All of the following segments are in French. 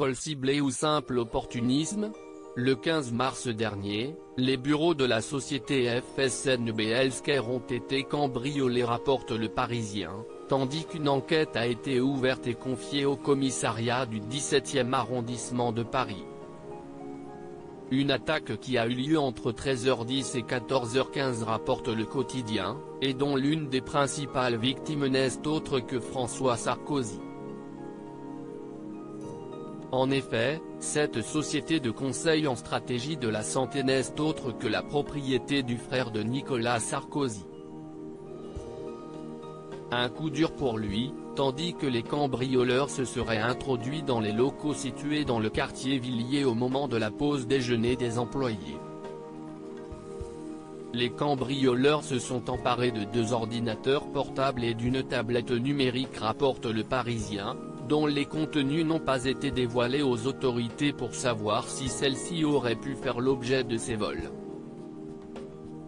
vol ciblé ou simple opportunisme? Le 15 mars dernier, les bureaux de la société FSNB Healthcare ont été cambriolés, rapporte Le Parisien, tandis qu'une enquête a été ouverte et confiée au commissariat du 17e arrondissement de Paris. Une attaque qui a eu lieu entre 13h10 et 14h15, rapporte Le Quotidien, et dont l'une des principales victimes n'est autre que François Sarkozy. En effet, cette société de conseil en stratégie de la santé n'est autre que la propriété du frère de Nicolas Sarkozy. Un coup dur pour lui, tandis que les cambrioleurs se seraient introduits dans les locaux situés dans le quartier Villiers au moment de la pause déjeuner des employés. Les cambrioleurs se sont emparés de 2 ordinateurs portables et d'une tablette numérique, rapporte Le Parisien, dont les contenus n'ont pas été dévoilés aux autorités pour savoir si celles-ci auraient pu faire l'objet de ces vols.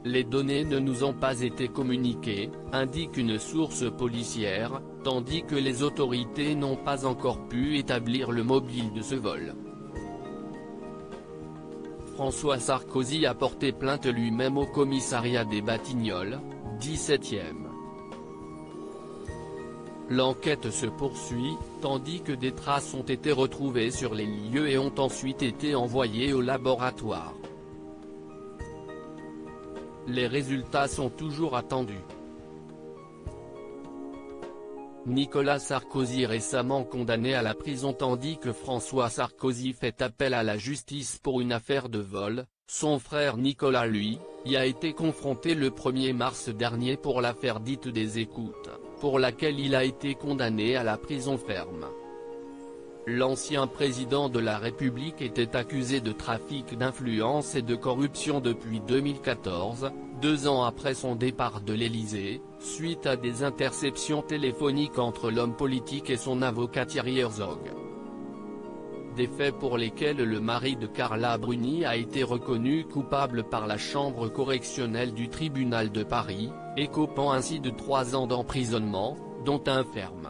Les données ne nous ont pas été communiquées, indique une source policière, tandis que les autorités n'ont pas encore pu établir le mobile de ce vol. François Sarkozy a porté plainte lui-même au commissariat des Batignolles, 17e. L'enquête se poursuit, tandis que des traces ont été retrouvées sur les lieux et ont ensuite été envoyées au laboratoire. Les résultats sont toujours attendus. Nicolas Sarkozy récemment condamné à la prison tandis que François Sarkozy fait appel à la justice pour une affaire de vol. Son frère Nicolas, lui, y a été confronté le 1er mars dernier pour l'affaire dite des écoutes, pour laquelle il a été condamné à la prison ferme. L'ancien président de la République était accusé de trafic d'influence et de corruption depuis 2014, 2 ans après son départ de l'Élysée, suite à des interceptions téléphoniques entre l'homme politique et son avocat Thierry Herzog. Des faits pour lesquels le mari de Carla Bruni a été reconnu coupable par la chambre correctionnelle du tribunal de Paris, écopant ainsi de 3 ans d'emprisonnement, dont un ferme.